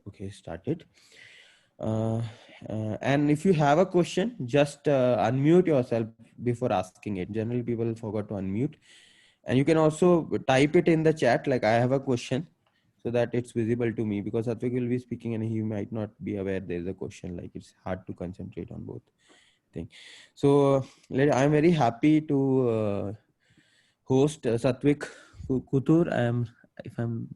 Okay, started. Uh, and if you have a question, just unmute yourself before asking it. Generally, people forgot to unmute. And you can also type it in the chat, like I have a question, so that it's visible to me, because Satvik will be speaking and he might not be aware there's a question. Like it's hard to concentrate on both things. So I'm very happy to host Satvik Kutur. If I'm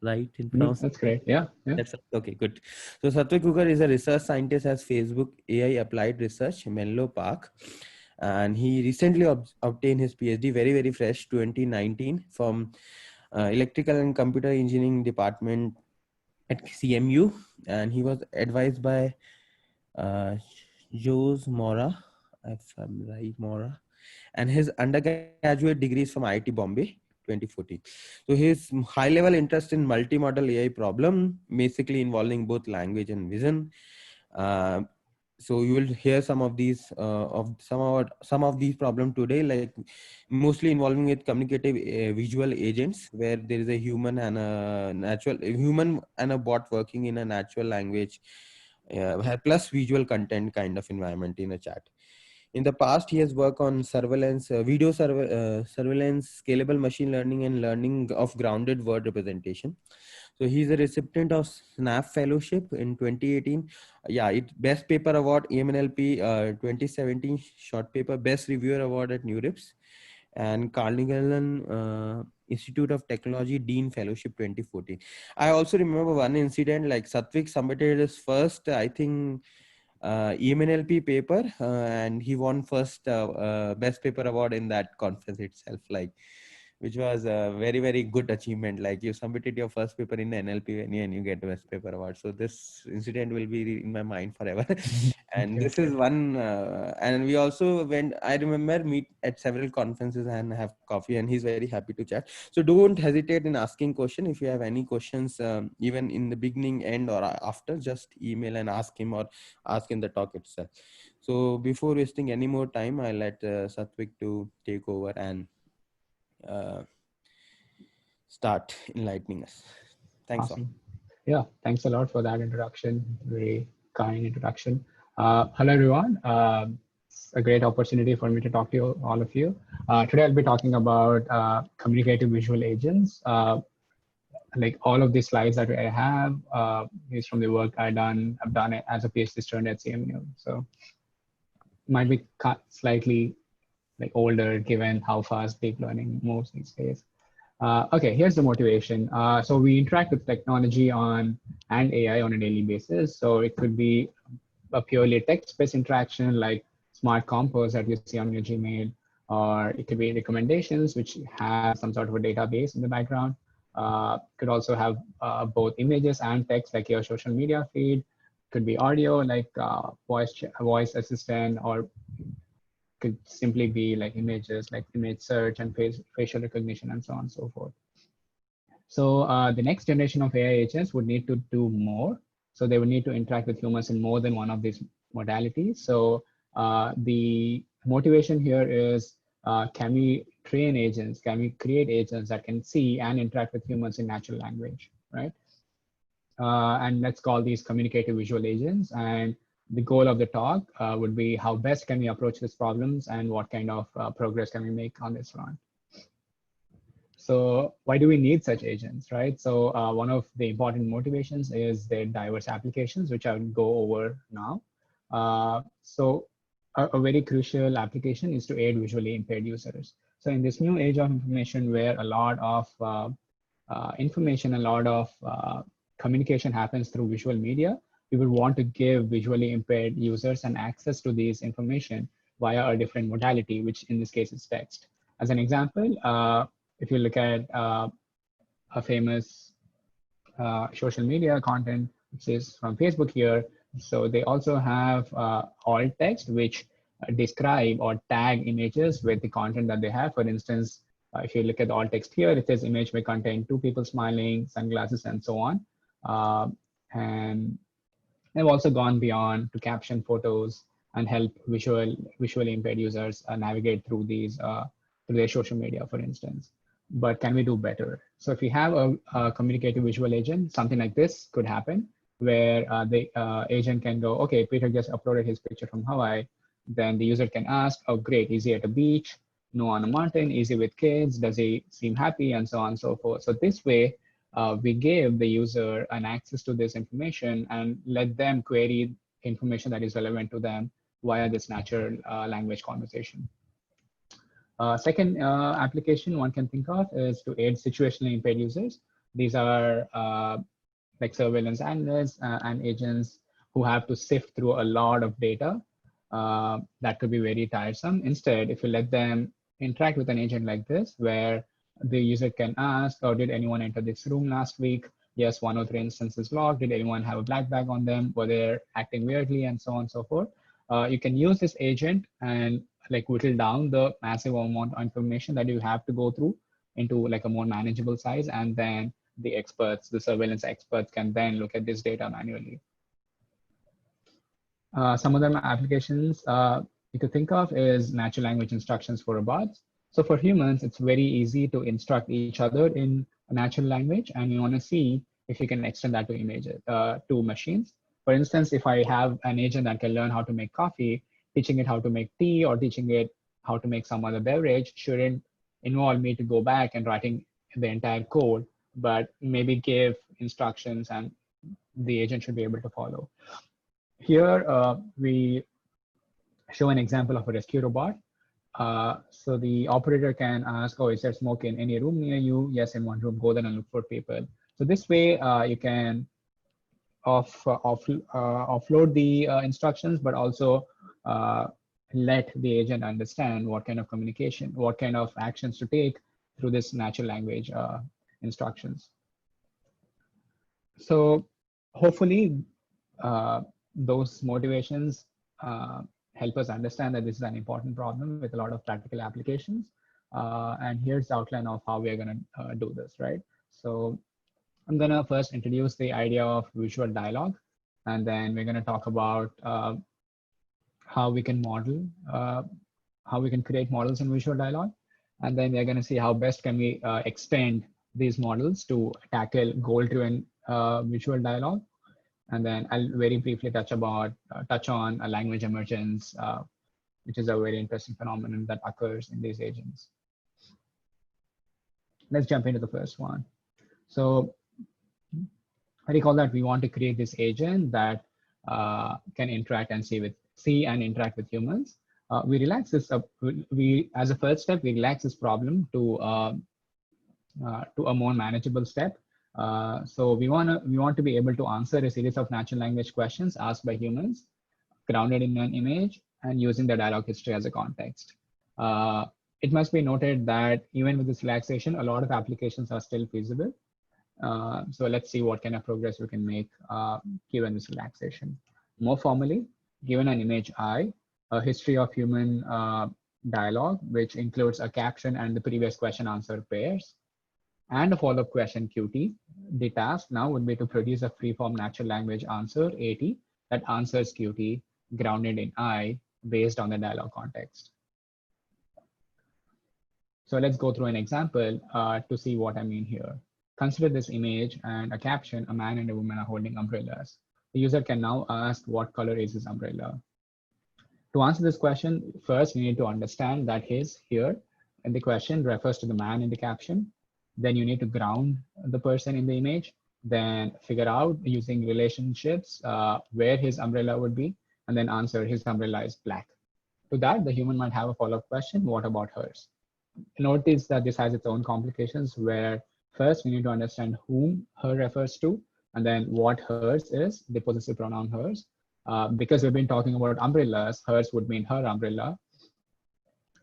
right in pronouncing. That's great. Yeah, yeah. That's okay, good. So Satvik Kugar is a research scientist at Facebook AI Applied Research, Menlo Park. And he recently obtained his PhD, very, very fresh, 2019, from Electrical and Computer Engineering Department at CMU. And he was advised by uh, Jose Mora, if I'm right, Mora. And his undergraduate degree is from IIT Bombay, 2014. So his high level interest in multimodal AI problem, basically involving both language and vision. Uh, so you will hear some of these some of these problems today, like mostly involving with communicative visual agents, where there is a human and a bot working in a natural language, plus visual content kind of environment in a chat. In the past, he has worked on surveillance, surveillance, scalable machine learning, and learning of grounded word representation. So he's a recipient of SNAP Fellowship in 2018. Yeah, it Best Paper Award EMNLP 2017 Short Paper Best Reviewer Award at NeurIPS, and Carnegie Institute of Technology Dean Fellowship 2014. I also remember one incident, like Satvik submitted his first, I think, EMNLP paper, and he won first best paper award in that conference itself, like, which was a very, very good achievement. Like, you submitted your first paper in the NLP and you get best paper award. So this incident will be in my mind forever. And Okay. this is one, and we also went, I remember, meet at several conferences and have coffee, and he's very happy to chat. So don't hesitate in asking question. If you have any questions, even in the beginning, end, or after, just email and ask him, or ask in the talk itself. So before wasting any more time, I let Satvik to take over and uh, start enlightening us. Thanks all. Awesome. Yeah, thanks a lot for that introduction. Very kind introduction. Hello, everyone. It's a great opportunity for me to talk to you, all of you. Today, I'll be talking about communicative visual agents. Like all of these slides that I have is from the work I've done it as a PhD student at CMU. So might be slightly like older given how fast deep learning moves these days. Okay, here's the motivation. So we interact with technology and AI on a daily basis. So it could be a purely text-based interaction like smart compose that you see on your Gmail, or it could be recommendations which have some sort of a database in the background. Could also have both images and text like your social media feed. Could be audio like voice assistant, or could simply be like images like image search and facial recognition and so on and so forth. So the next generation of AI agents would need to do more. So they would need to interact with humans in more than one of these modalities. So the motivation here is, can we train agents? Can we create agents that can see and interact with humans in natural language, right? And let's call these communicative visual agents. And the goal of the talk would be how best can we approach these problems and what kind of progress can we make on this front. So why do we need such agents, right? So one of the important motivations is their diverse applications, which I will go over now. So a very crucial application is to aid visually impaired users. So in this new age of information where a lot of information, a lot of communication happens through visual media, we would want to give visually impaired users an access to these information via a different modality, which in this case is text. As an example, if you look at a famous social media content, which is from Facebook here, so they also have alt text, which describe or tag images with the content that they have. For instance, if you look at the alt text here, it says image may contain two people smiling, sunglasses, and so on. And they've also gone beyond to caption photos and help visually impaired users navigate through these through their social media, for instance. But can we do better? So if we have a communicative visual agent, something like this could happen. where the agent can go, okay, Peter just uploaded his picture from Hawaii. Then the user can ask, oh, great, is he at a beach? No, on a mountain? Is he with kids? Does he seem happy? And so on and so forth. So this way, we give the user an access to this information and let them query information that is relevant to them via this natural language conversation. Second application one can think of is to aid situationally impaired users. These are like surveillance analysts and agents who have to sift through a lot of data that could be very tiresome. Instead, if you let them interact with an agent like this, where the user can ask, oh, did anyone enter this room last week? Yes, 1 or 3 instances logged. Did anyone have a black bag on them? Were they acting weirdly? And so on and so forth. You can use this agent and like whittle down the massive amount of information that you have to go through into like a more manageable size. And then the experts, the surveillance experts can then look at this data manually. Some of them applications you could think of is natural language instructions for robots. So for humans, it's very easy to instruct each other in a natural language, and you want to see if you can extend that to images, to machines. For instance, if I have an agent that can learn how to make coffee, teaching it how to make tea or teaching it how to make some other beverage shouldn't involve me to go back and writing the entire code, but maybe give instructions and the agent should be able to follow. Here, we show an example of a rescue robot. So the operator can ask, oh, is there smoke in any room near you? Yes, in one room, go there and look for people. So this way you can offload the instructions, but also let the agent understand what kind of communication, what kind of actions to take through this natural language instructions. So hopefully those motivations help us understand that this is an important problem with a lot of practical applications. And here's the outline of how we're going to do this, right? So I'm going to first introduce the idea of visual dialogue, and then we're going to talk about how we can model, how we can create models in visual dialogue. And then we're going to see how best can we extend these models to tackle goal-driven visual dialogue. And then I'll very briefly touch on a language emergence, which is a very interesting phenomenon that occurs in these agents. Let's jump into the first one. So I recall that we want to create this agent that can interact and see and interact with humans. We relax this up. As a first step, we relax this problem to a more manageable step. So we want to be able to answer a series of natural language questions asked by humans, grounded in an image, and using the dialogue history as a context. It must be noted that even with this relaxation, a lot of applications are still feasible. So let's see what kind of progress we can make given this relaxation. More formally, given an image I, a history of human dialogue, which includes a caption and the previous question answer pairs, and a follow-up question QT, the task now would be to produce a free-form natural language answer AT that answers QT grounded in I based on the dialogue context. So let's go through an example to see what I mean here. Consider this image and a caption, a man and a woman are holding umbrellas. The user can now ask what color is his umbrella. To answer this question, first you need to understand that his here in the question refers to the man in the caption. Then you need to ground the person in the image, then figure out using relationships where his umbrella would be, and then answer his umbrella is black. To that, the human might have a follow-up question, what about hers? Notice that this has its own complications where first we need to understand whom her refers to, and then what hers is, the possessive pronoun hers. Because we've been talking about umbrellas, hers would mean her umbrella,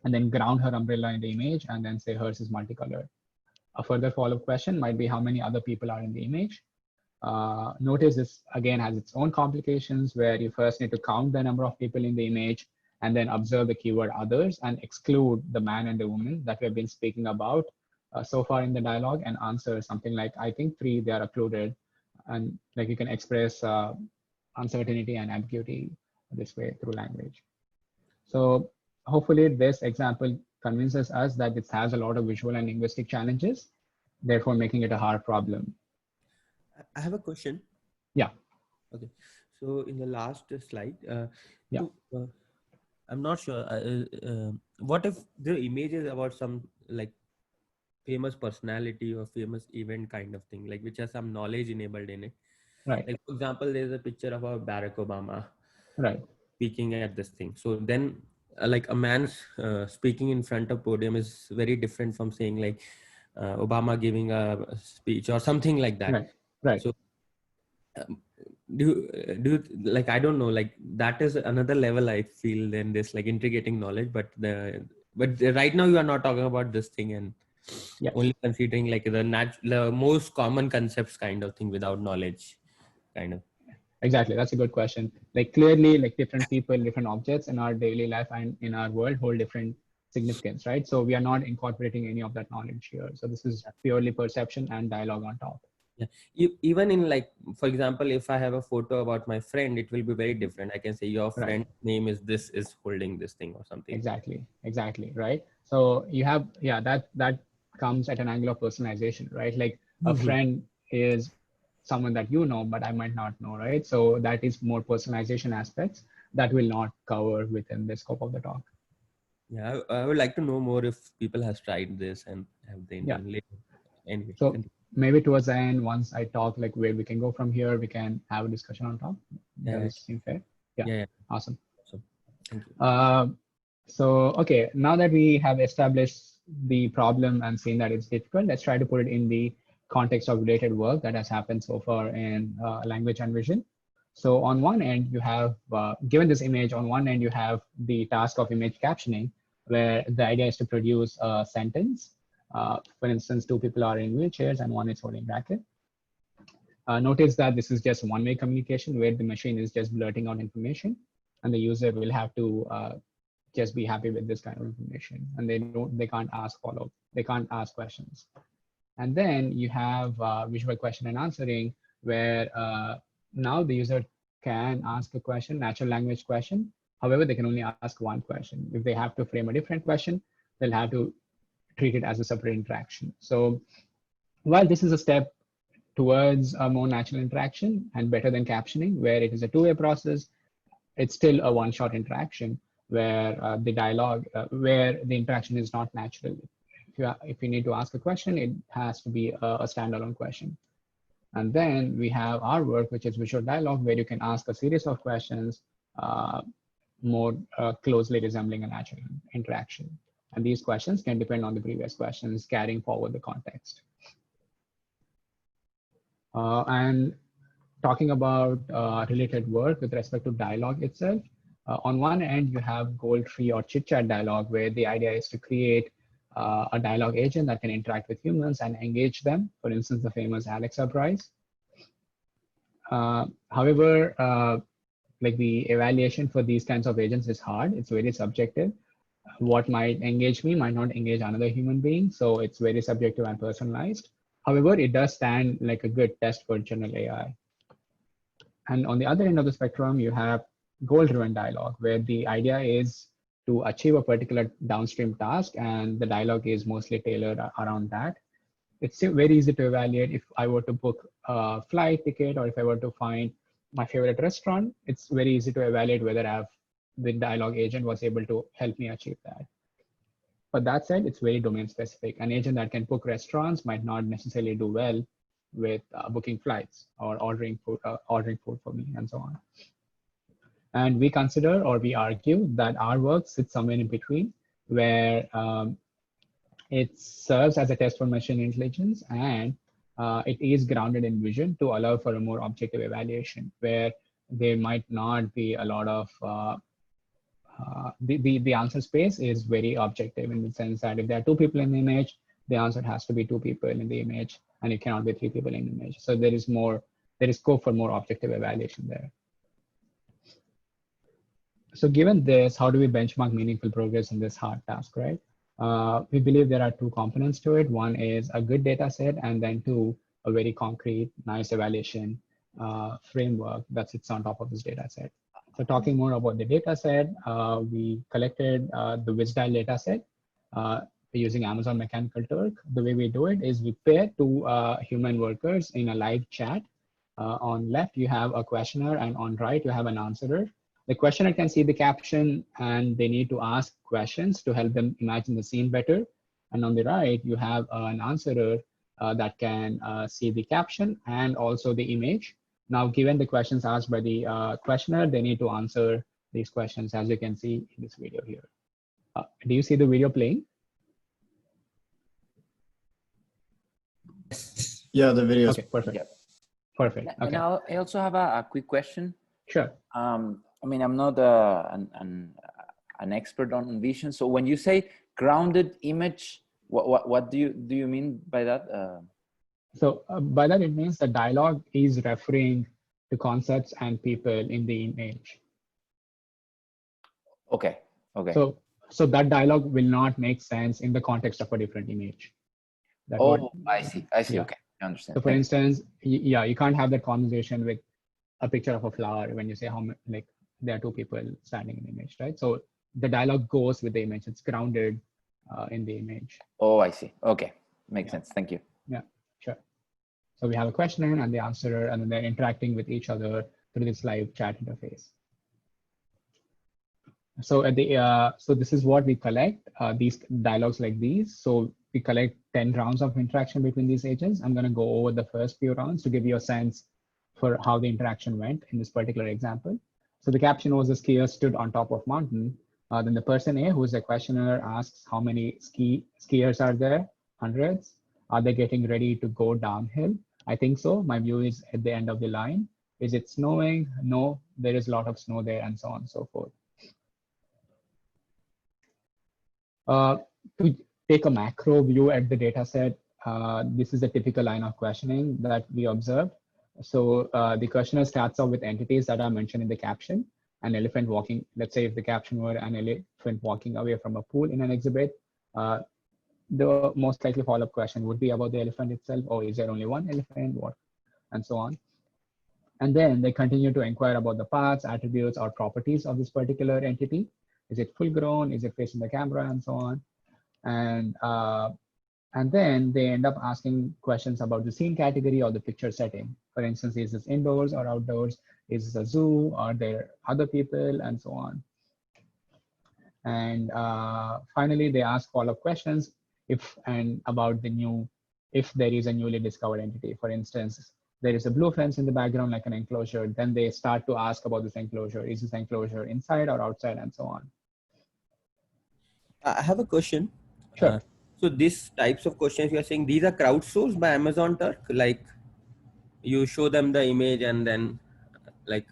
and then ground her umbrella in the image, and then say hers is multicolored. A further follow-up question might be how many other people are in the image. Notice this again has its own complications where you first need to count the number of people in the image and then observe the keyword others and exclude the man and the woman that we've been speaking about so far in the dialogue and answer something like, I think 3, they are occluded. And like you can express uncertainty and ambiguity this way through language. So hopefully this example convinces us that this has a lot of visual and linguistic challenges, therefore making it a hard problem. I have a question. Yeah. Okay. So in the last slide, Yeah, so, I'm not sure. What if the image is about some like famous personality or famous event kind of thing, like which has some knowledge enabled in it? right, Like for example, there's a picture of a Barack Obama right, speaking at this thing. So then, like a man's speaking in front of podium is very different from saying like Obama giving a speech or something like that. right, right. So um, like I don't know, like that is another level I feel than this like integrating knowledge. But right now you are not talking about this thing and Yes. only considering like the most common concepts kind of thing without knowledge kind of. Exactly. That's a good question. Like clearly, like different people, different objects in our daily life and in our world hold different significance, right? So we are not incorporating any of that knowledge here. So this is purely perception and dialogue on top. Yeah. Even in like, for example, if I have a photo about my friend, it will be very different. I can say your Right. friend's name is this, is holding this thing or something. Exactly. Exactly. Right. So you have, yeah, that comes at an angle of personalization, right? Like a Mhm. friend is someone that you know, but I might not know, right? So that is more personalization aspects that will not cover within the scope of the talk. Yeah, I would like to know more if people has tried this and have they Yeah. done later. Anyway, So maybe towards the end, once I talk like where we can go from here, we can have a discussion on top. yeah, Does seem fair? Yeah, yeah, yeah. awesome. So, thank you. So, okay, now that we have established the problem and seen that it's difficult, let's try to put it in the context of related work that has happened so far in language and vision. So on one end, you have, given this image, on one end, you have the task of image captioning, where the idea is to produce a sentence. For instance, two people are in wheelchairs and one is holding racket. Notice that this is just one-way communication where the machine is just blurting out information and the user will have to just be happy with this kind of information, and they can't ask follow, they can't ask questions. And then you have visual question and answering, where now the user can ask a question, natural language question. However, they can only ask one question. If they have to frame a different question, they'll have to treat it as a separate interaction. So while this is a step towards a more natural interaction and better than captioning, where it is a two-way process, it's still a one-shot interaction where the dialogue, where the interaction is not natural. If you need to ask a question, it has to be a standalone question. And then we have our work, which is visual dialogue, where you can ask a series of questions uh, more closely resembling a natural interaction. And these questions can depend on the previous questions, carrying forward the context. And talking about related work with respect to dialogue itself, on one end, you have goal tree or chit chat dialogue, where the idea is to create a dialogue agent that can interact with humans and engage them. For instance, the famous Alexa prize. However, like the evaluation for these kinds of agents is hard. It's very subjective. What might engage me might not engage another human being. So it's very subjective and personalized. However, it does stand like a good test for general AI. And on the other end of the spectrum, you have goal-driven dialogue, where the idea is to achieve a particular downstream task, and the dialogue is mostly tailored around that. It's still very easy to evaluate. If I were to book a flight ticket, or if I were to find my favorite restaurant, it's very easy to evaluate whether the dialogue agent was able to help me achieve that. But that said, it's very domain specific. An agent that can book restaurants might not necessarily do well with booking flights or ordering food for me and so on. And we consider, or we argue, that our work sits somewhere in between, where it serves as a test for machine intelligence, and it is grounded in vision to allow for a more objective evaluation, where there might not be a lot of the answer space is very objective, in the sense that if there are two people in the image, the answer has to be two people in the image, and it cannot be three people in the image. So there is scope for more objective evaluation there. So given this, how do we benchmark meaningful progress in this hard task, right? We believe there are two components to it. One is a good data set, and then two, a very concrete, nice evaluation framework that sits on top of this data set. So talking more about the data set, we collected the WizDial data set using Amazon Mechanical Turk. The way we do it is we pair two human workers in a live chat, On left, you have a questioner, and on right, you have an answerer. The questioner can see the caption, and they need to ask questions to help them imagine the scene better. And on the right, you have an answerer that can see the caption and also the image. Now, given the questions asked by the questioner, they need to answer these questions, as you can see in this video here. Do you see the video playing? Yeah, the video. Okay, perfect. Yeah. Perfect. Okay. And I also have a quick question. Sure. I mean, I'm not an expert on vision. So when you say grounded image, what do you mean by that? So by that, it means the dialogue is referring to concepts and people in the image. Okay. Okay. So that dialogue will not make sense in the context of a different image. I see. I see. Yeah. Okay. I understand. So for instance, yeah, you can't have that conversation with a picture of a flower when you say like there are two people standing in the image, right? So the dialogue goes with the image. It's grounded in the image. Oh, I see. Okay. Makes sense. Thank you. Yeah, sure. So we have a questioner and the answerer, and then they're interacting with each other through this live chat interface. So at the so this is what we collect, these dialogues like these. So we collect 10 rounds of interaction between these agents. I'm going to go over the first few rounds to give you a sense for how the interaction went in this particular example. So the caption was, the skier stood on top of mountain. Then the person A, who is the questioner, asks how many skiers are there? Hundreds. Are they getting ready to go downhill? I think so. My view is at the end of the line. Is it snowing? No, there is a lot of snow there, and so on and so forth. To take a macro view at the data set, this is a typical line of questioning that we observed. So the questioner starts off with entities that are mentioned in the caption. An elephant walking, let's say if the caption were an elephant walking away from a pool in an exhibit, the most likely follow-up question would be about the elephant itself, or is there only one elephant, what, and so on. And then they continue to inquire about the parts, attributes, or properties of this particular entity. Is it full grown? Is it facing the camera, and so on? And then they end up asking questions about the scene category or the picture setting. For instance, is this indoors or outdoors? Is this a zoo? Are there other people, and so on? And finally, they ask follow-up questions if there is a newly discovered entity. For instance, there is a blue fence in the background, like an enclosure. Then they start to ask about this enclosure. Is this enclosure inside or outside, and so on? I have a question. Sure. So these types of questions you are saying, these are crowdsourced by Amazon Turk? Like you show them the image and then like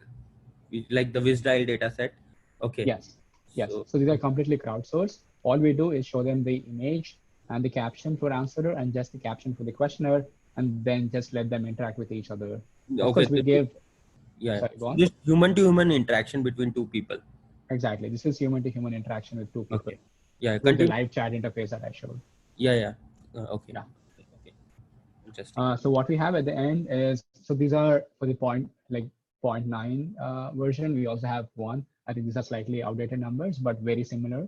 the WizDial data set? Okay. Yes. Yes. So these are completely crowdsourced. All we do is show them the image and the caption for answerer and just the caption for the questioner, and then just let them interact with each other. Okay. Of course, we give. Yeah. Sorry, go on. Just human-to-human interaction between two people. Exactly. This is human-to-human interaction with two people. Okay. Yeah. With the live chat interface that I showed. Yeah. Okay. Yeah. Okay. Interesting. So what we have at the end is, so these are for the 0.9 version. We also have one. I think these are slightly outdated numbers, but very similar.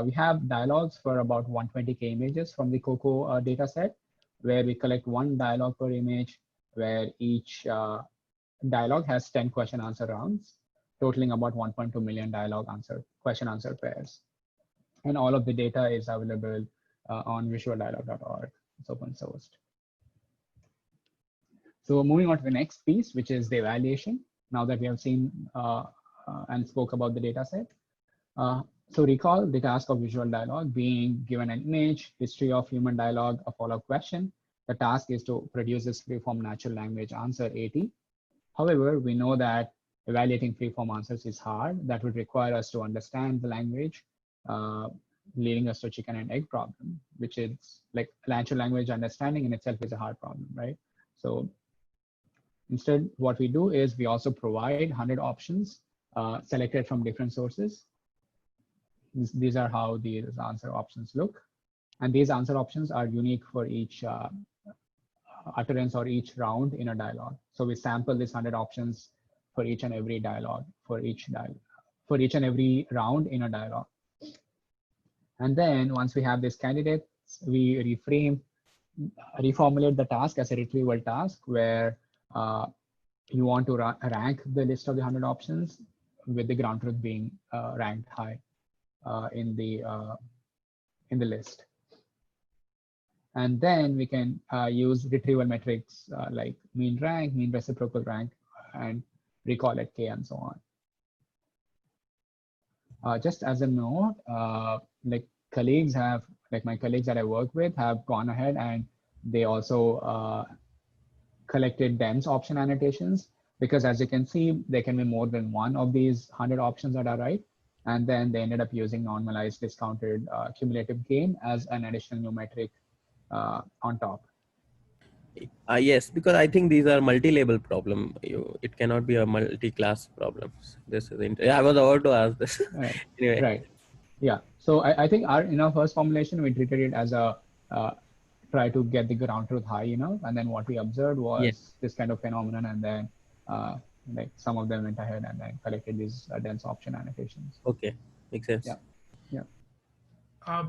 We have dialogues for about 120K images from the COCO data set, where we collect one dialogue per image, where each dialogue has 10 question answer rounds, totaling about 1.2 million dialogue question answer pairs. And all of the data is available on visualdialogue.org. It's open sourced. So moving on to the next piece, which is the evaluation. Now that we have seen and spoke about the data set. So recall the task of visual dialogue being given an image, history of human dialogue, a follow-up question. The task is to produce this free-form natural language answer AT. However, we know that evaluating free-form answers is hard. That would require us to understand the language, leading us to a chicken and egg problem, which is like natural language understanding in itself is a hard problem, right? So instead, what we do is we also provide 100 options selected from different sources. These are how these answer options look. And these answer options are unique for each utterance or each round in a dialogue. So we sample these 100 options for each and every dialogue, for each and every round in a dialogue. And then once we have these candidates, we reformulate the task as a retrieval task where you want to rank the list of the 100 options with the ground truth being ranked high in the list. And then we can use retrieval metrics like mean rank, mean reciprocal rank, and recall at k, and so on. Just as a note, like my colleagues that I work with have gone ahead and they also collected DEMS option annotations, because as you can see, there can be more than one of these 100 options that are right. And then they ended up using normalized discounted cumulative gain as an additional new metric on top. Yes, because I think these are multi-label problem. It cannot be a multi-class problem. This is I was about to ask this. Right. Anyway. Right. Yeah. So I think in our first formulation, we treated it as a try to get the ground truth high enough. And then what we observed was this kind of phenomenon. And then like some of them went ahead and then collected these dense option annotations. Okay. Makes sense. Yeah. Yeah.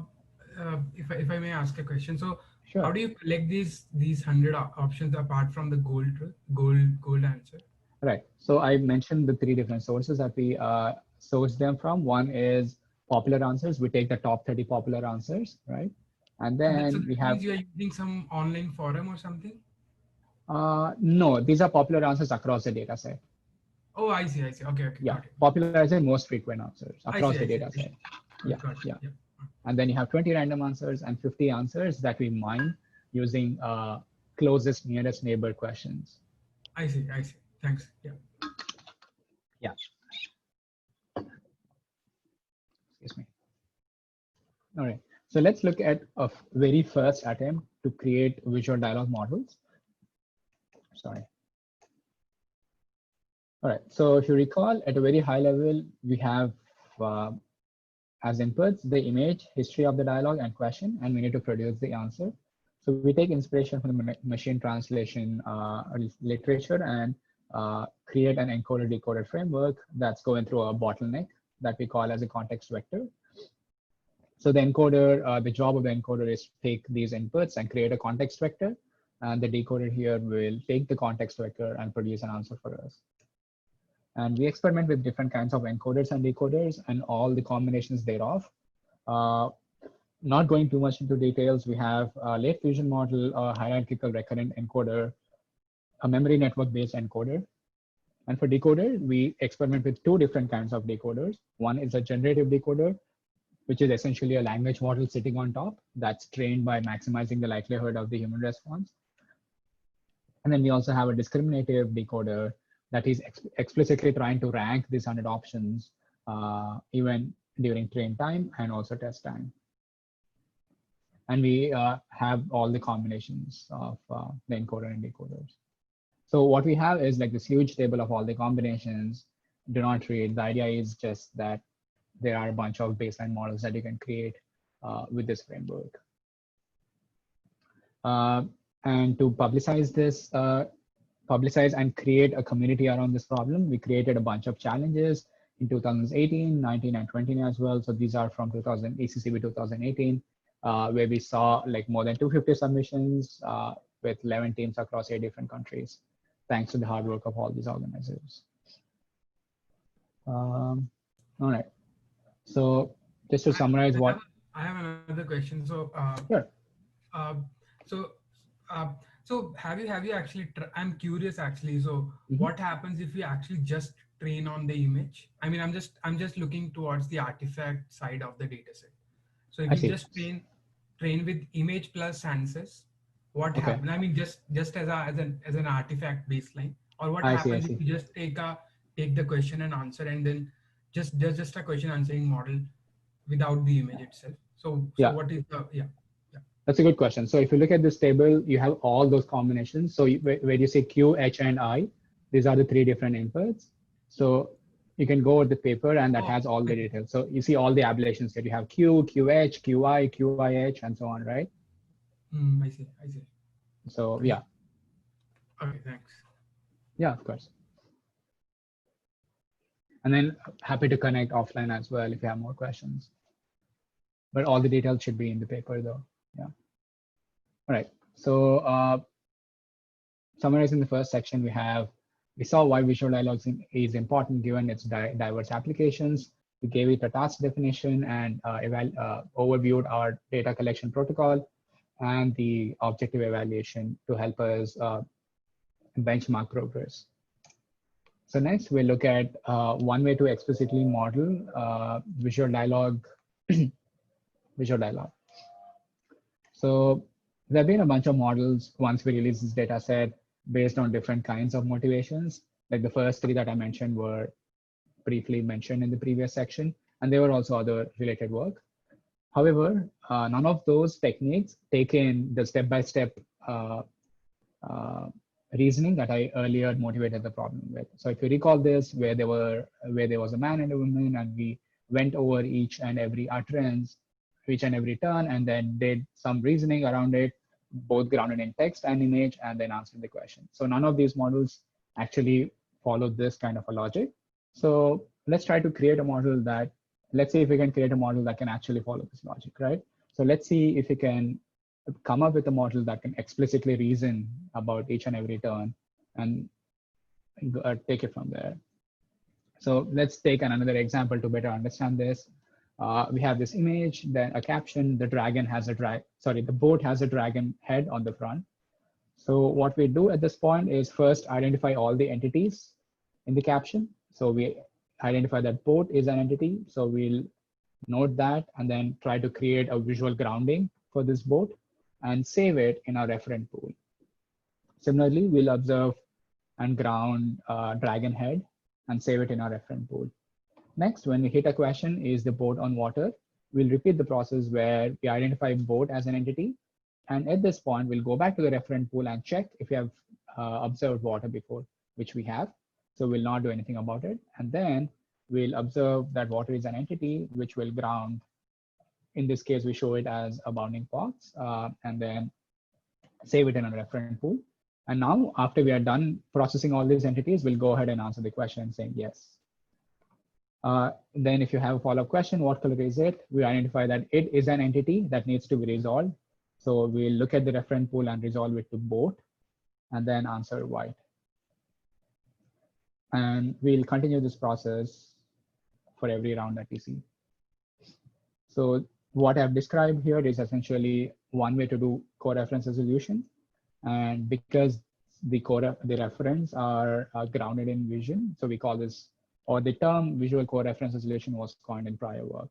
If I may ask a question, so Sure. how do you collect these 100 options apart from the gold answer? Right. So I mentioned the 3 different sources that we source them from. One is popular answers. We take the top 30 popular answers, right? And then so we have. You are using some online forum or something? No, these are popular answers across the data set. Oh, I see. Okay. Yeah, Got it. popular as in most frequent answers across the data set. Yeah. And then you have 20 random answers and 50 answers that we mine using closest nearest neighbor questions. I see. Thanks. Yeah. Excuse me. All right. So let's look at a very first attempt to create visual dialogue models. Sorry. All right. So if you recall, at a very high level, we have as inputs the image, history of the dialogue, and question, and we need to produce the answer. So we take inspiration from the machine translation literature and create an encoder-decoder framework that's going through a bottleneck that we call as a context vector. So the encoder, the job of the encoder is to take these inputs and create a context vector, and the decoder here will take the context vector and produce an answer for us. And we experiment with different kinds of encoders and decoders and all the combinations thereof. Not going too much into details, we have a late fusion model, a hierarchical recurrent encoder, a memory network-based encoder. And for decoder, we experiment with 2 different kinds of decoders. One is a generative decoder, which is essentially a language model sitting on top that's trained by maximizing the likelihood of the human response. And then we also have a discriminative decoder that is explicitly trying to rank these 100 options even during train time and also test time. And we have all the combinations of the encoder and decoders. So what we have is like this huge table of all the combinations. Do not read. The idea is just that there are a bunch of baseline models that you can create with this framework. And to publicize this, publicize and create a community around this problem, we created a bunch of challenges in 2018, 19, and 20 as well. So these are from ACCB 2018, where we saw like more than 250 submissions with 11 teams across 8 different countries, thanks to the hard work of all these organizers. All right. So just to summarize I have another question. So sure. So have you actually, I'm curious actually, so what happens if you actually just train on the image? I mean, I'm just looking towards the artifact side of the data set. So if you just train with image plus answers, what happens? I mean, just as an artifact baseline, or what happens if you just take the question and answer and then just a question answering model without the image itself? So what is the That's a good question. So if you look at this table, you have all those combinations. So where you say Q, H, and I, these are the 3 different inputs. So you can go with the paper and that has all the details. So you see all the ablations here. You have Q, QH, QI, QIH, and so on, right? I see. So yeah. Okay, thanks. Yeah, of course. And then happy to connect offline as well if you have more questions. But all the details should be in the paper though. Yeah. All right. So summarizing the first section, we have we saw why visual dialogues is important given its diverse applications. We gave it a task definition and overviewed our data collection protocol and the objective evaluation to help us benchmark progress. So next, we'll look at one way to explicitly model visual dialogue. Visual dialogue. So there have been a bunch of models once we released this data set based on different kinds of motivations. Like the first three that I mentioned were briefly mentioned in the previous section, and there were also other related work. However, none of those techniques take in the step-by-step reasoning that I earlier motivated the problem with. So if you recall this, where there was a man and a woman, and we went over each and every utterance, each and every turn, and then did some reasoning around it, both grounded in text and image, and then answered the question. So none of these models actually follow this kind of a logic. So let's try to create a model that, let's see if we can create a model that can actually follow this logic, right? So let's see if we can come up with a model that can explicitly reason about each and every turn and take it from there. So let's take another example to better understand this. We have this image, then a caption, the boat has a dragon head on the front. So what we do at this point is first identify all the entities in the caption. So we identify that boat is an entity. So we'll note that and then try to create a visual grounding for this boat and save it in our referent pool. Similarly, we'll observe and ground dragon head and save it in our referent pool. Next, when we hit a question, is the boat on water? We'll repeat the process where we identify boat as an entity. And at this point, we'll go back to the referent pool and check if we have observed water before, which we have. So we'll not do anything about it. And then we'll observe that water is an entity, which will ground. In this case, we show it as a bounding box and then save it in a referent pool. And now, after we are done processing all these entities, we'll go ahead and answer the question saying yes. Then if you have a follow-up question, what color is it? We identify that it is an entity that needs to be resolved. So we'll look at the referent pool and resolve it to boat and then answer white. And we'll continue this process for every round that we see. So what I've described here is essentially one way to do co-reference resolution. And because the reference are grounded in vision, so we call this, or the term visual co-reference resolution was coined in prior work.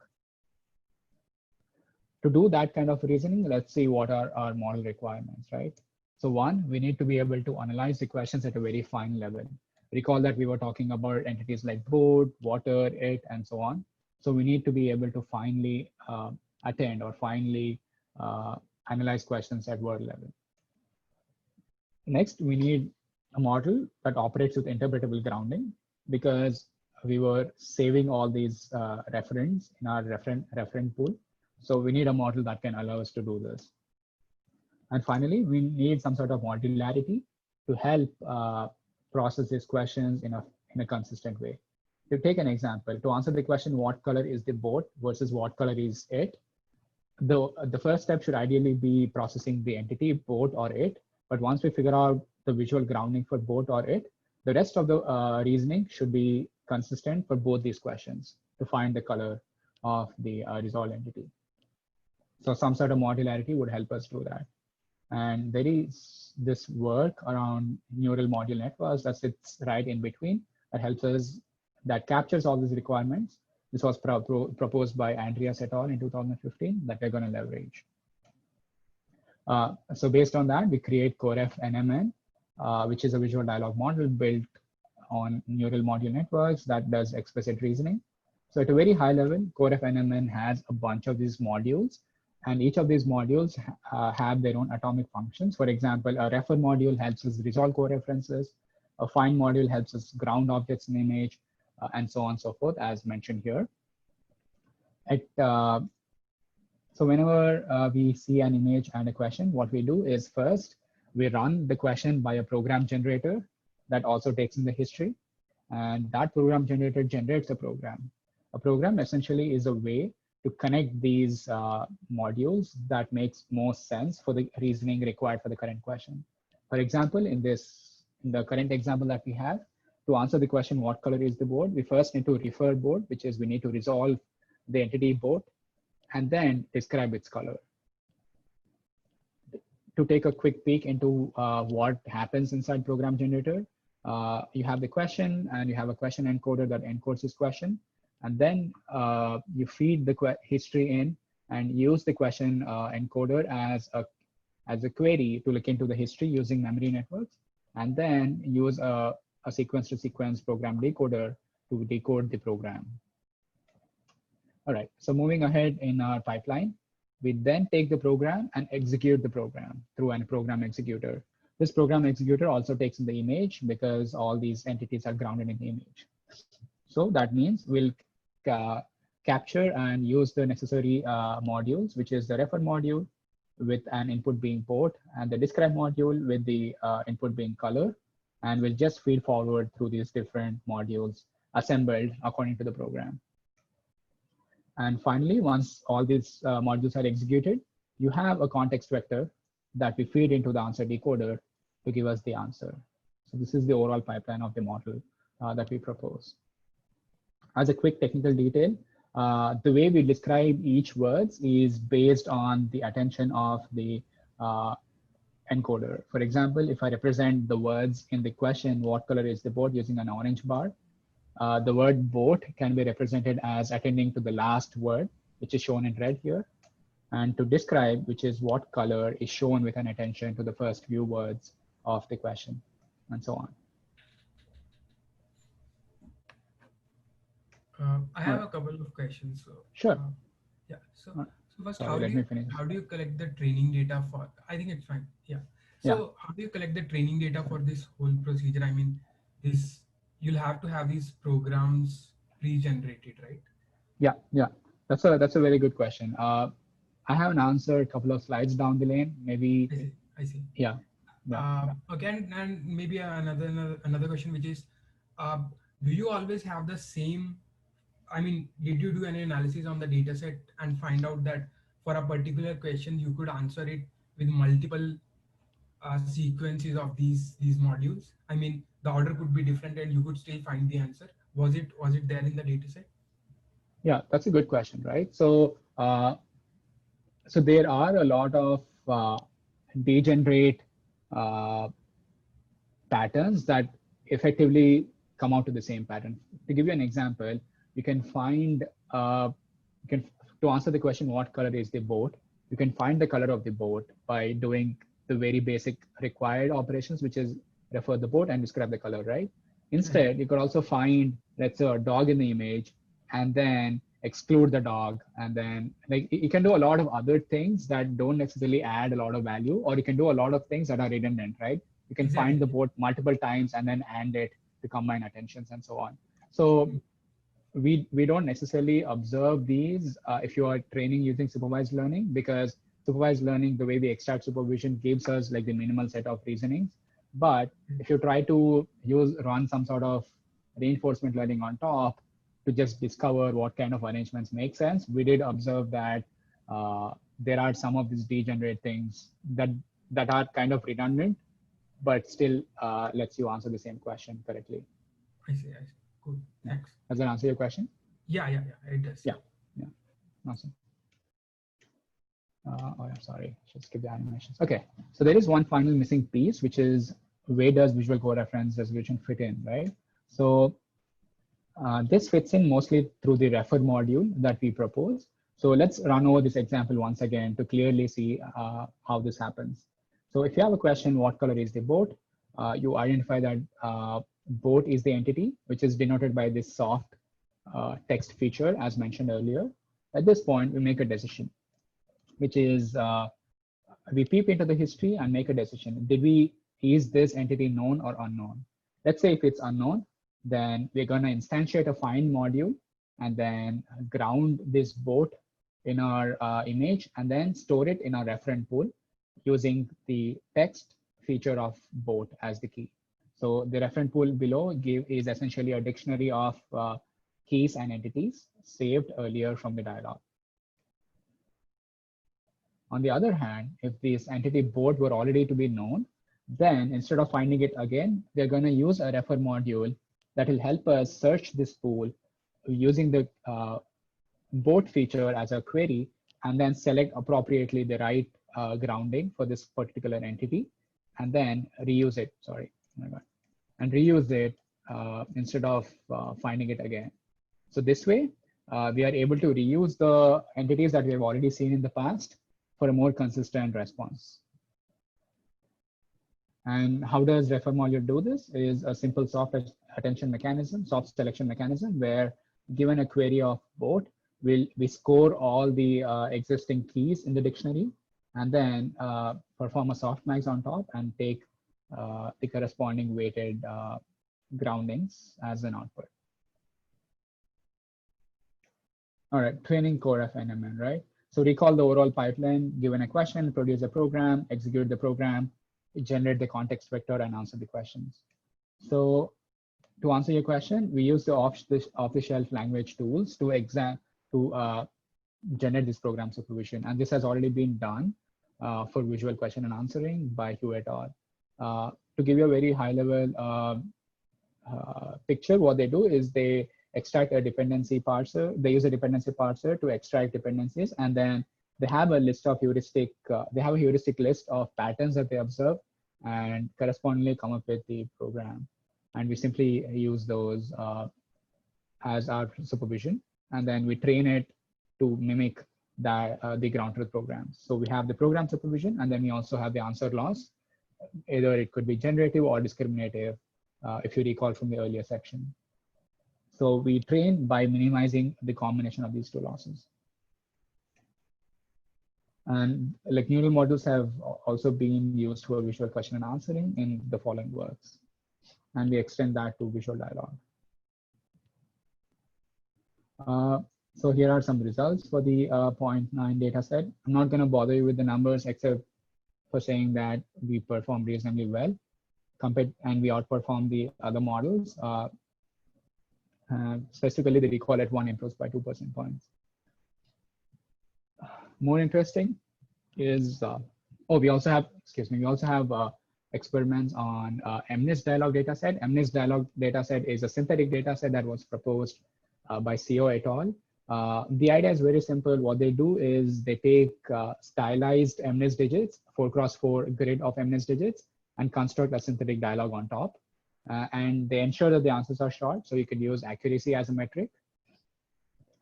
To do that kind of reasoning, let's see what are our model requirements, right? So one, we need to be able to analyze the questions at a very fine level. Recall that we were talking about entities like boat, water, it, and so on. So we need to be able to finely attend or finely analyze questions at word level. Next, we need a model that operates with interpretable grounding because we were saving all these referents in our referent pool. So we need a model that can allow us to do this. And finally, we need some sort of modularity to help process these questions in a consistent way. To take an example, to answer the question, what color is the boat versus what color is it? The first step should ideally be processing the entity boat or it. But once we figure out the visual grounding for boat or it, the rest of the reasoning should be consistent for both these questions to find the color of the resolved entity. So some sort of modularity would help us do that. And there is this work around neural module networks that sits right in between that helps us, that captures all these requirements. This was proposed by Andreas et al. In 2015 that we're going to leverage. So based on that, we create CoreF NMN, which is a visual dialogue model built on neural module networks that does explicit reasoning. So at a very high level, CoreF NMN has a bunch of these modules, and each of these modules have their own atomic functions. For example, a refer module helps us resolve co-references. A find module helps us ground objects in the image, and so on and so forth, as mentioned here. So whenever we see an image and a question, what we do is first, we run the question by a program generator that also takes in the history. And that program generator generates a program. A program essentially is a way to connect these modules that makes most sense for the reasoning required for the current question. For example, in the current example that we have, to answer the question, what color is the boat, we first need to refer boat, which is we need to resolve the entity boat and then describe its color. To take a quick peek into what happens inside program generator, you have the question and you have a question encoder that encodes this question. And then you feed the history in and use the question encoder as a query to look into the history using memory networks, and then use a sequence to sequence program decoder to decode the program. All right, so moving ahead in our pipeline, we then take the program and execute the program through a program executor. This program executor also takes in the image because all these entities are grounded in the image. So that means we'll capture and use the necessary modules, which is the refer module with an input being port, and the describe module with the input being color, and we'll just feed forward through these different modules assembled according to the program. And finally, once all these modules are executed, you have a context vector that we feed into the answer decoder to give us the answer. So this is the overall pipeline of the model that we propose. As a quick technical detail, the way we describe each words is based on the attention of the encoder. For example, if I represent the words in the question, what color is the boat, using an orange bar, the word boat can be represented as attending to the last word, which is shown in red here. And to describe, which is what color, is shown with an attention to the first few words of the question, and so on. I have a couple of questions. So, sure. Yeah. So first, Sorry, how do you collect the training data for? I think it's fine. Yeah. So how do you collect the training data for this whole procedure? I mean, you'll have to have these programs pre-generated, right? Yeah. That's a very good question. I have an answer a couple of slides down the lane. Maybe. I see. Yeah. Again, and maybe another question, which is, do you always have the same? I mean, did you do any analysis on the data set and find out that for a particular question, you could answer it with multiple sequences of these modules? I mean, the order could be different and you could still find the answer. Was it there in the data set? Yeah, that's a good question, right? So, so there are a lot of degenerate patterns that effectively come out to the same pattern. To give you an example, you can find, to answer the question, what color is the boat? You can find the color of the boat by doing the very basic required operations, which is refer the boat and describe the color, right? Instead, you could also find, let's say, a dog in the image and then exclude the dog. And then like you can do a lot of other things that don't necessarily add a lot of value, or you can do a lot of things that are redundant, right? You can find the boat multiple times and then AND it to combine attentions and so on. So we don't necessarily observe these if you are training using supervised learning, because supervised learning, the way we extract supervision, gives us like the minimal set of reasonings. But if you try to run some sort of reinforcement learning on top to just discover what kind of arrangements make sense, we did observe that there are some of these degenerate things that are kind of redundant, but still lets you answer the same question correctly. I see. Cool. Thanks. Does that answer your question? Yeah, it does. Yeah. Awesome. I'm sorry, should skip the animations. Okay, so there is one final missing piece, which is where does visual coreference resolution fit in, right? So this fits in mostly through the refer module that we propose. So let's run over this example once again to clearly see how this happens. So if you have a question, what color is the boat? You identify that boat is the entity, which is denoted by this soft text feature as mentioned earlier. At this point, we make a decision, which is we peep into the history and make a decision. Is this entity known or unknown? Let's say if it's unknown, then we're going to instantiate a find module and then ground this boat in our image and then store it in our referent pool using the text feature of boat as the key. So the referent pool below is essentially a dictionary of keys and entities saved earlier from the dialog. On the other hand, if this entity boat were already to be known, then instead of finding it again, they're going to use a refer module that will help us search this pool using the boat feature as a query, and then select appropriately the right grounding for this particular entity, and then reuse it. Sorry, oh my God, and reuse it instead of finding it again. So this way, we are able to reuse the entities that we have already seen in the past for a more consistent response. And how does refer module do this? Is a simple soft attention mechanism, soft selection mechanism, where given a query of boat, we score all the existing keys in the dictionary, and then perform a softmax on top and take the corresponding weighted groundings as an output. All right, training core of NMN, right? So recall the overall pipeline: given a question, produce a program, execute the program, generate the context vector, and answer the questions. So to answer your question, we use the off-the-shelf language tools to generate this program supervision. And this has already been done for visual question and answering by Hugh et al. To give you a very high level picture, what they do is they extract a dependency parser. They use a dependency parser to extract dependencies, and then they have a list of heuristic, they have a heuristic list of patterns that they observe and correspondingly come up with the program. And we simply use those as our supervision, and then we train it to mimic that, the ground truth programs. So we have the program supervision, and then we also have the answer loss. Either it could be generative or discriminative, if you recall from the earlier section. So we train by minimizing the combination of these two losses. And like neural models have also been used for visual question and answering in the following works. And we extend that to visual dialogue. So here are some results for the 0.9 data set. I'm not going to bother you with the numbers except for saying that we perform reasonably well compared, and we outperform the other models. Specifically, the recall at 1 improves by 2% points. More interesting is, we also have experiments on MNIST dialog dataset. MNIST dialog dataset is a synthetic dataset that was proposed by CO et al. The idea is very simple. What they do is they take stylized MNIST digits, 4x4 grid of MNIST digits, and construct a synthetic dialog on top. And they ensure that the answers are short, so you can use accuracy as a metric.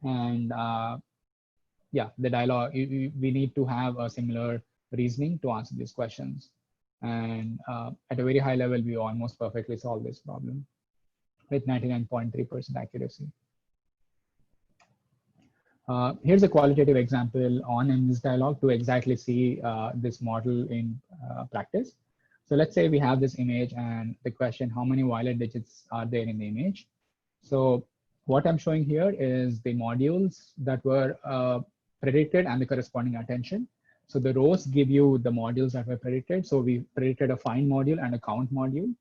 And yeah, the dialogue, we need to have a similar reasoning to answer these questions. And at a very high level, we almost perfectly solve this problem with 99.3% accuracy. Here's a qualitative example on this dialog to exactly see this model in practice. So let's say we have this image and the question, how many violet digits are there in the image? So what I'm showing here is the modules that were predicted and the corresponding attention. So the rows give you the modules that were predicted. So we predicted a find module and a count module.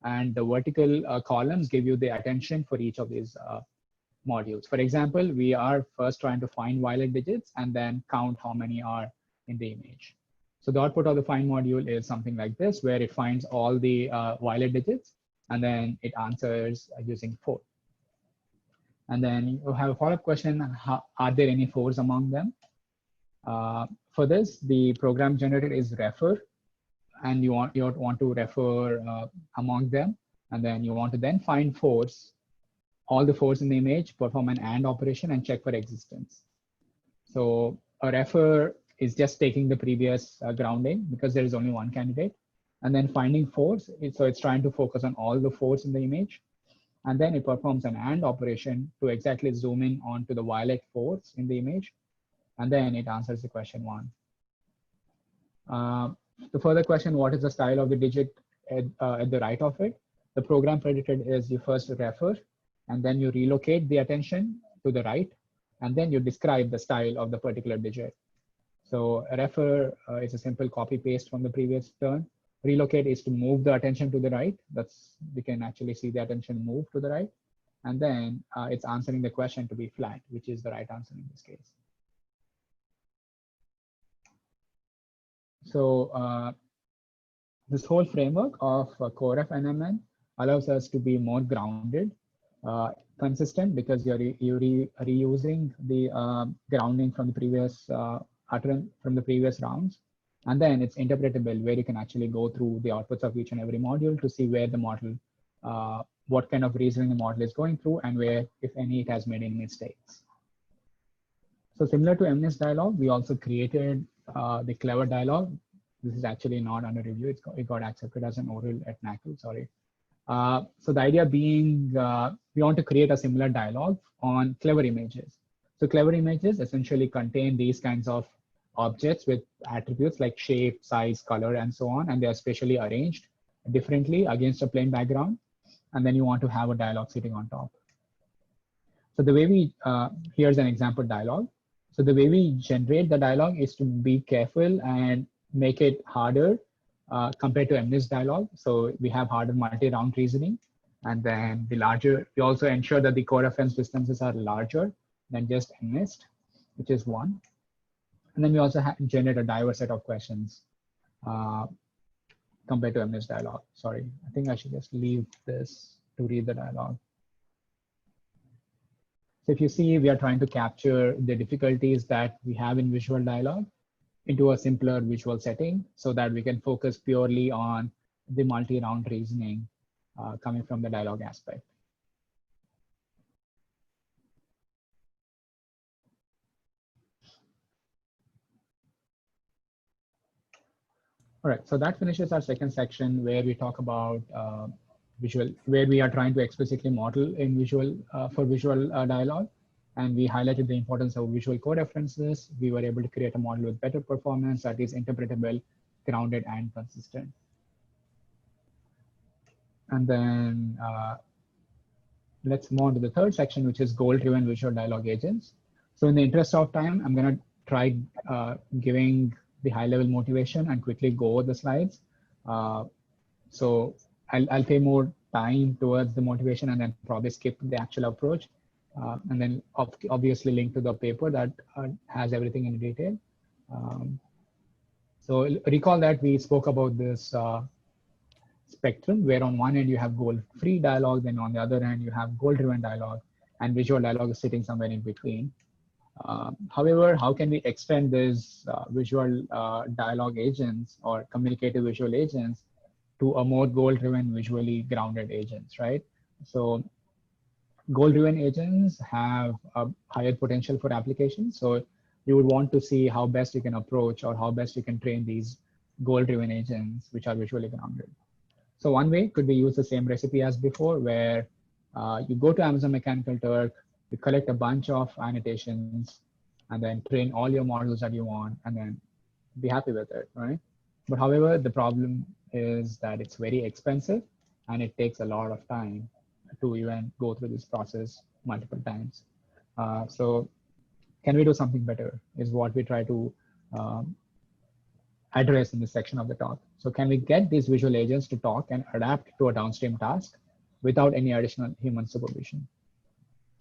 And the vertical columns give you the attention for each of these modules. For example, we are first trying to find violet digits and then count how many are in the image. So the output of the find module is something like this, where it finds all the violet digits and then it answers using 4. And then you have a follow-up question, are there any 4s among them? For this, the program generated is refer, and you want to refer among them, and then you want to then find 4s, all the 4s in the image, perform an AND operation and check for existence. So a refer is just taking the previous grounding because there is only one candidate, and then finding 4s. So it's trying to focus on all the 4s in the image. And then it performs an AND operation to exactly zoom in onto the violet 4s in the image. And then it answers the question 1. The further question, what is the style of the digit at the right of it? The program predicted is you first refer, and then you relocate the attention to the right, and then you describe the style of the particular digit. So a refer is a simple copy paste from the previous turn. Relocate is to move the attention to the right. We can actually see the attention move to the right. And then it's answering the question to be flat, which is the right answer in this case. So this whole framework of CoreF NMN allows us to be more grounded consistent because you're reusing the grounding from the previous from the previous rounds. And then it's interpretable, where you can actually go through the outputs of each and every module to see where the model, what kind of reasoning the model is going through, and where, if any, it has made any mistakes. So similar to MNIST dialog, we also created the Clever dialog. This is actually not under review. It got accepted as an oral at NAACL, sorry. So the idea being, we want to create a similar dialog on Clever images. So Clever images essentially contain these kinds of objects with attributes like shape, size, color, and so on, and they are spatially arranged differently against a plain background. And then you want to have a dialog sitting on top. So the way we, here's an example dialog. So the way we generate the dialog is to be careful and make it harder compared to MNIST dialog. So we have harder multi-round reasoning. And then the larger, we also ensure that the co-reference distances are larger than just MNIST, which is 1. And then we also generate a diverse set of questions compared to MNIST dialog. Sorry, I think I should just leave this to read the dialog. So if you see, we are trying to capture the difficulties that we have in visual dialog into a simpler visual setting so that we can focus purely on the multi-round reasoning coming from the dialog aspect. All right, so that finishes our second section where we talk about where we are trying to explicitly model in visual for visual dialog. And we highlighted the importance of visual co-references. We were able to create a model with better performance that is interpretable, grounded, and consistent. And then let's move on to the third section, which is goal-driven visual dialog agents. So in the interest of time, I'm going to try giving the high-level motivation and quickly go over the slides. So I'll pay more time towards the motivation and then probably skip the actual approach. And then obviously link to the paper that has everything in detail. So recall that we spoke about this spectrum, where on one end you have goal-free dialogue, then on the other hand you have goal-driven dialogue, and visual dialogue is sitting somewhere in between. However, how can we extend these visual dialogue agents or communicative visual agents to a more goal-driven, visually grounded agents, right? So goal-driven agents have a higher potential for application. So you would want to see how best you can approach or how best you can train these goal-driven agents, which are visually grounded. So one way could be use the same recipe as before, where you go to Amazon Mechanical Turk, you collect a bunch of annotations, and then train all your models that you want, and then be happy with it, right? But however, the problem is that it's very expensive, and it takes a lot of time to even go through this process multiple times. So can we do something better is what we try to address in this section of the talk. So can we get these visual agents to talk and adapt to a downstream task without any additional human supervision?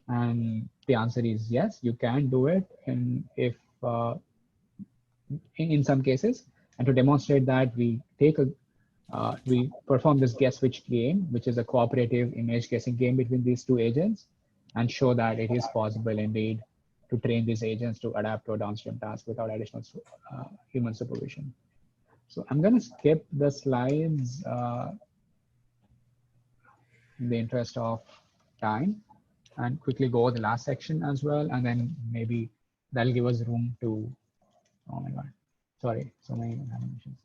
And the answer is yes, you can do it in some cases. And to demonstrate that, we perform this guess which game, which is a cooperative image guessing game between these two agents, and show that it is possible indeed to train these agents to adapt to a downstream task without additional human supervision. So I'm going to skip the slides in the interest of time and quickly go over the last section as well. And then maybe that'll give us room to, oh my God, sorry, so many animations.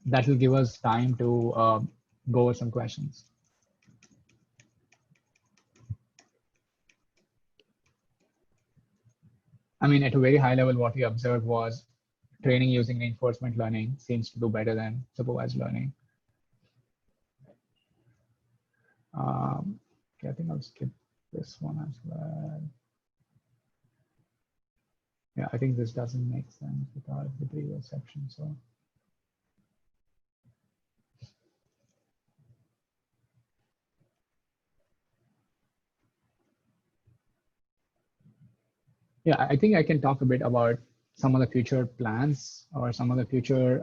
That will give us time to go over some questions. I mean, at a very high level, what we observed was training using reinforcement learning seems to do better than supervised learning. Okay, I think I'll skip this one as well. Yeah, I think this doesn't make sense without the previous section, so. Yeah, I think I can talk a bit about some of the future plans or some of the future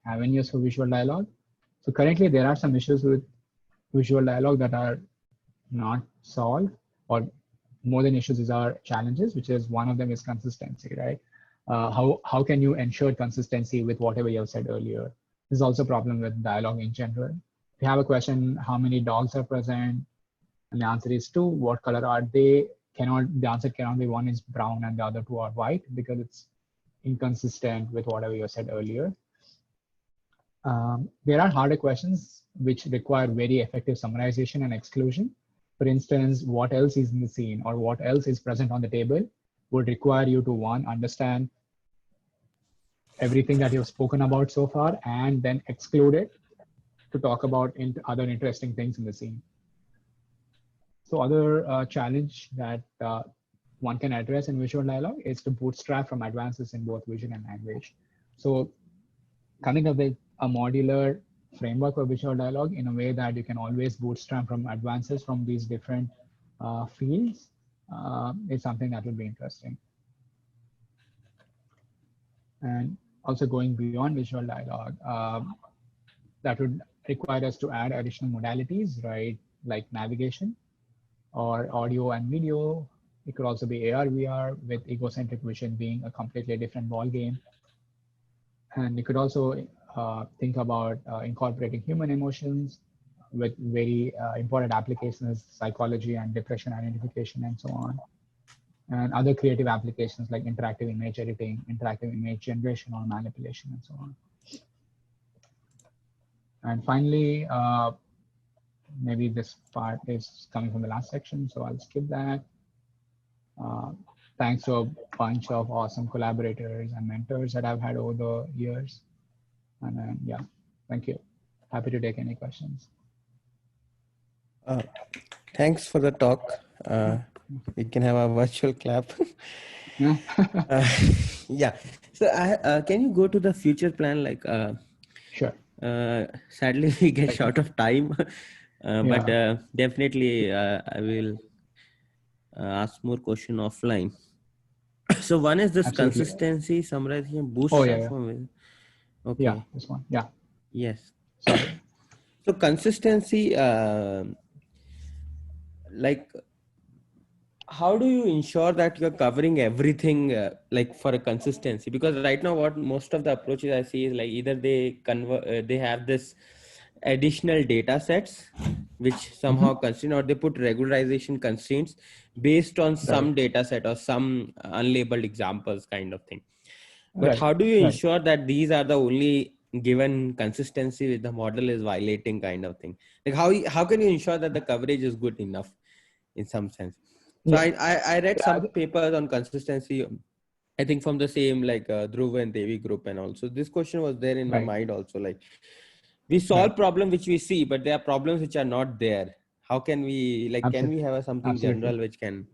avenues for visual dialogue. So currently there are some issues with visual dialogue that are not solve, or more than issues, these are challenges, which is one of them is consistency, right? How can you ensure consistency with whatever you have said earlier? There's also a problem with dialogue in general. If you have a question, how many dogs are present? And the answer is 2. What color are they? The answer cannot be one is brown and the other 2 are white, because it's inconsistent with whatever you said earlier. There are harder questions which require very effective summarization and exclusion. For instance, what else is in the scene or what else is present on the table would require you to, one, understand everything that you've spoken about so far, and then exclude it to talk about other interesting things in the scene. So other challenge that one can address in visual dialogue is to bootstrap from advances in both vision and language. So coming up with a modular framework for visual dialogue in a way that you can always bootstrap from advances from these different fields is something that will be interesting. And also going beyond visual dialogue, that would require us to add additional modalities, right? Like navigation or audio and video. It could also be AR, VR, with egocentric vision being a completely different ball game. And you could also think about incorporating human emotions with very important applications, psychology and depression identification and so on. And other creative applications like interactive image editing, interactive image generation or manipulation and so on. And finally, maybe this part is coming from the last section, so I'll skip that. Thanks to a bunch of awesome collaborators and mentors that I've had over the years. And then, yeah, thank you. Happy to take any questions. Thanks for the talk. We can have a virtual clap. Yeah. So can you go to the future plan? Like, sure. Sadly, we get short of time, but definitely I will ask more question offline. So one is this Absolutely. consistency, summarization, boost. Oh, yeah. Okay. Yeah, this one. Yeah. Yes. Sorry. So consistency, like, how do you ensure that you're covering everything like for a consistency? Because right now what most of the approaches I see is like either they convert, they have this additional data sets which somehow constrain, or they put regularization constraints based on some data set or some unlabeled examples kind of thing. But how do you ensure that these are the only given consistency with the model is violating kind of thing? Like how can you ensure that the coverage is good enough in some sense? So I read some papers on consistency, I think from the same like Dhruv and Devi group, and also this question was there in my mind also, like we solve problem which we see, but there are problems which are not there. How can we, like, can we have something general which can,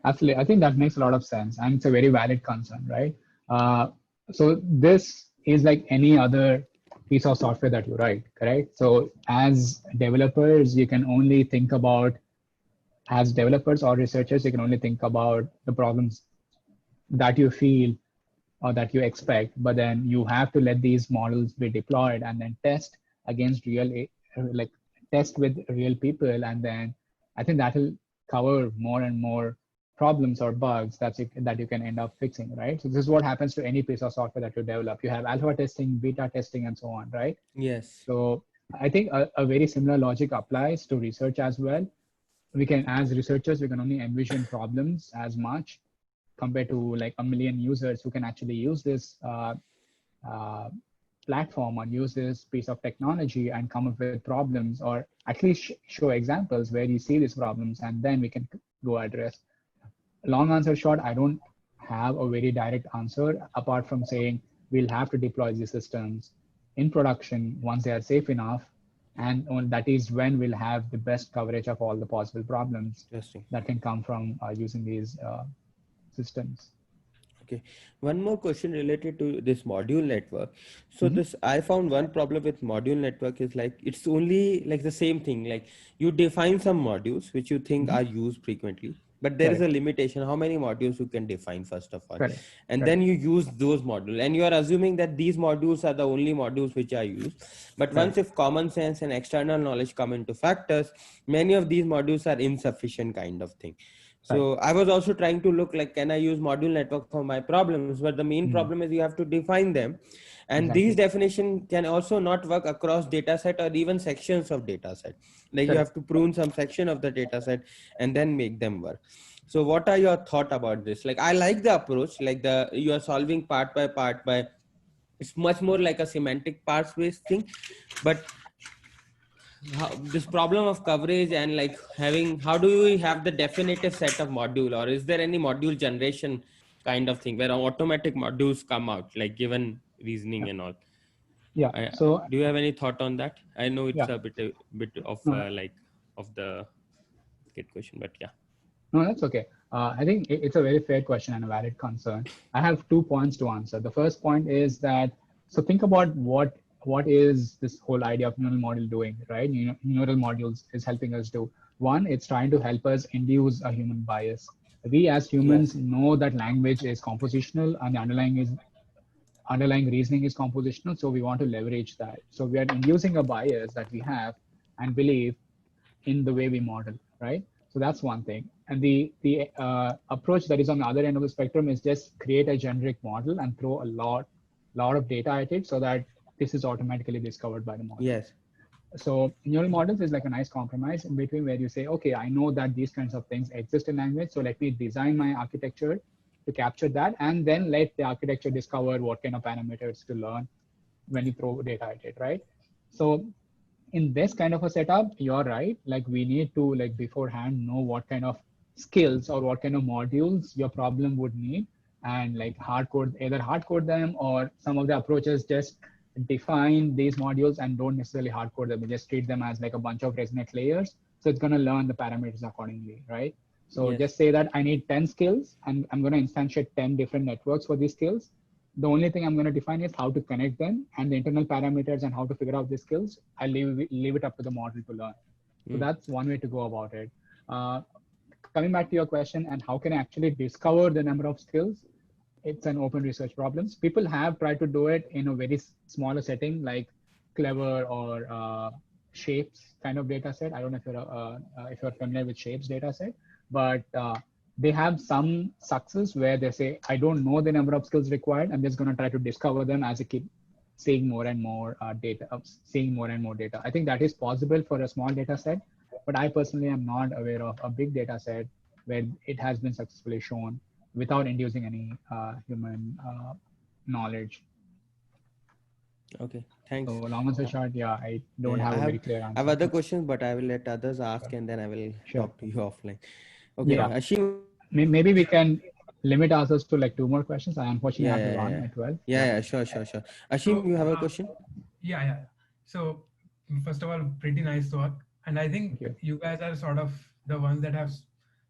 Absolutely. I think that makes a lot of sense. And it's a very valid concern, right? So this is like any other piece of software that you write, correct? So as developers, you can only think about, as developers or researchers, you can only think about the problems that you feel or that you expect, but then you have to let these models be deployed and then test against like test with real people. And then I think that will cover more and more problems or bugs that you can end up fixing, right? So this is what happens to any piece of software that you develop. You have alpha testing, beta testing, and so on, right? Yes. So I think a very similar logic applies to research as well. We can, as researchers, we can only envision problems as much compared to like a million users who can actually use this platform or use this piece of technology and come up with problems, or at least show examples where you see these problems, and then we can go address. Long answer short, I don't have a very direct answer apart from saying we'll have to deploy these systems in production once they are safe enough. And that is when we'll have the best coverage of all the possible problems that can come from using these systems. Okay, one more question related to this module network. So this, I found one problem with module network is like, it's only like the same thing. Like you define some modules which you think are used frequently, but there is Correct. a limitation how many modules you can define first of all. Correct. And Correct. then you use those modules, and you are assuming that these modules are the only modules which are used. But once if common sense and external knowledge come into factors, many of these modules are insufficient kind of thing. So I was also trying to look like, can I use module network for my problems? But the main problem is you have to define them. And Exactly. these definition can also not work across data set or even sections of data set. Like you have to prune some section of the data set and then make them work. So what are your thought about this? Like, I like the approach, like you are solving part by part by, it's much more like a semantic parts based thing. But this problem of coverage and like having, how do you have the definitive set of module, or is there any module generation kind of thing where automatic modules come out, like given reasoning and all? Yeah. So do you have any thought on that? I know it's a bit of like of the kid question, but yeah. No, that's okay. I think it's a very fair question and a valid concern. I have 2 points to answer. The first point is that, so think about what is this whole idea of neural model doing, right? Neural modules is helping us do. One, it's trying to help us induce a human bias. We as humans know that language is compositional and the underlying reasoning is compositional. So we want to leverage that. So we are inducing a bias that we have and believe in the way we model, right? So that's one thing. And the approach that is on the other end of the spectrum is just create a generic model and throw a lot of data at it so that this is automatically discovered by the model. Yes. So neural models is like a nice compromise in between where you say, okay, I know that these kinds of things exist in language. So let me design my architecture to capture that, and then let the architecture discover what kind of parameters to learn when you throw data at it, right? So in this kind of a setup, you're right. Like we need to like beforehand know what kind of skills or what kind of modules your problem would need, and like either hard code them, or some of the approaches just define these modules and don't necessarily hard code them. We just treat them as like a bunch of ResNet layers. So it's going to learn the parameters accordingly, right? So just say that I need 10 skills and I'm going to instantiate 10 different networks for these skills. The only thing I'm going to define is how to connect them and the internal parameters and how to figure out these skills. I leave it up to the model to learn. So that's one way to go about it. Coming back to your question, and how can I actually discover the number of skills? It's an open research problem. People have tried to do it in a very smaller setting, like Clever or Shapes kind of data set. I don't know if you're familiar with Shapes data set, but they have some success where they say, I don't know the number of skills required. I'm just going to try to discover them as I keep seeing more and more data. I think that is possible for a small data set, but I personally am not aware of a big data set where it has been successfully shown without inducing any human knowledge. Okay, thanks. So long answer short, I don't have a very clear answer. I have other questions, but I will let others ask, and then I will talk to you offline. Okay, Ashim. Maybe we can limit ourselves to like 2 more questions. I unfortunately have to run at 12. Sure. Ashim, you have a question? Yeah. So first of all, pretty nice work. And I think you guys are sort of the ones that have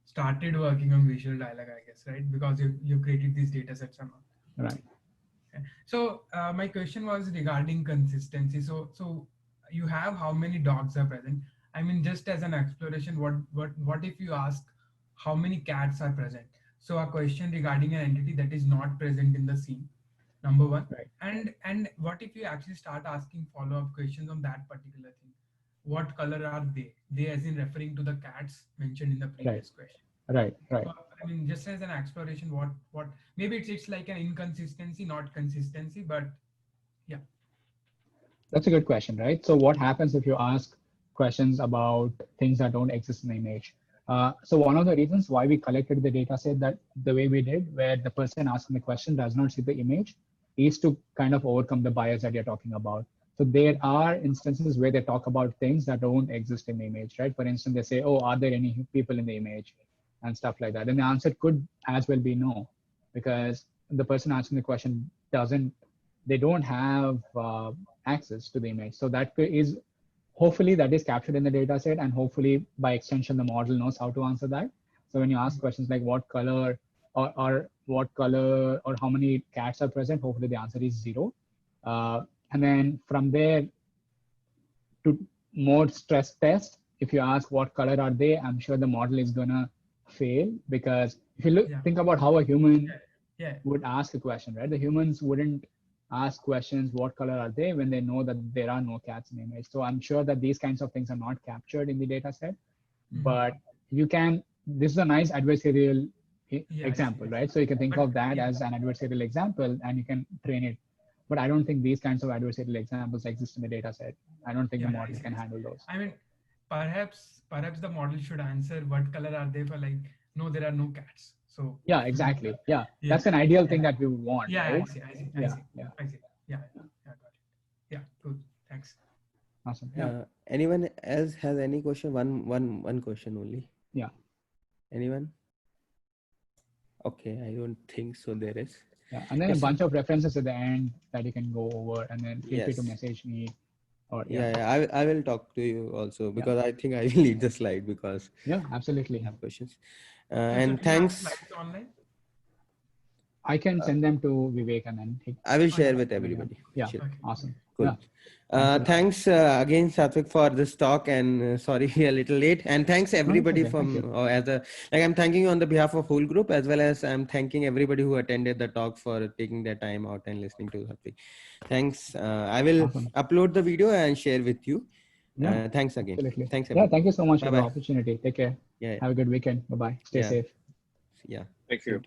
started working on visual dialogue, I guess, right? Because you created these data sets somehow. Right. Okay. So my question was regarding consistency. So you have how many dogs are present? I mean, just as an exploration, what if you ask how many cats are present? So a question regarding an entity that is not present in the scene, number one. Right. And what if you actually start asking follow-up questions on that particular thing? What color are they? They as in referring to the cats mentioned in the previous question. Right. So, I mean, just as an exploration, what maybe it's like an inconsistency, not consistency, but yeah. That's a good question, right? So what happens if you ask questions about things that don't exist in the image? So one of the reasons why we collected the data set that the way we did, where the person asking the question does not see the image, is to kind of overcome the bias that you're talking about. So there are instances where they talk about things that don't exist in the image, right? For instance, they say, oh, are there any people in the image and stuff like that? And the answer could as well be no, because the person asking the question they don't have access to the image. So that is, hopefully that is captured in the data set, and hopefully by extension, the model knows how to answer that. So when you ask questions like what color or how many cats are present, hopefully the answer is 0. And then from there to more stress test, if you ask what color are they, I'm sure the model is gonna fail, because if you Yeah. think about how a human Yeah. would ask a question, right? The humans wouldn't ask questions, what color are they, when they know that there are no cats in the image. So I'm sure that these kinds of things are not captured in the data set, but you can, this is a nice adversarial example, right? So you can think But, of that as an adversarial example and you can train it. But I don't think these kinds of adversarial examples exist in the data set. I don't think the model can handle those. I mean, perhaps the model should answer what color are they for, like, no, there are no cats. So yeah, exactly. Yeah, that's an ideal thing that we would want, yeah, right? I see. Yeah, I see. Yeah, got it. Yeah, cool. Thanks. Awesome. Yeah. Anyone else has any question? One question only. Yeah. Anyone? Okay, I don't think so. There is. Yeah, and then a bunch of references at the end that you can go over, and then feel free to message me. Or I will talk to you also, because I think I will lead the slide, because absolutely I have questions. So And do you have thanks. slides online? I can send them to Vivek and then I will share with everybody. Yeah, Sure. awesome. Cool. Yeah. Thanks again, Satvik, for this talk, and sorry a little late. And thanks everybody I'm thanking you on the behalf of whole group, as well as I'm thanking everybody who attended the talk for taking their time out and listening to Satvik. Thanks. I will upload the video and share with you. Thanks again. Absolutely. Thanks everybody. Thank you so much Bye-bye. for the opportunity. Take care. Have a good weekend. Bye-bye. Stay safe. Yeah. Thank you.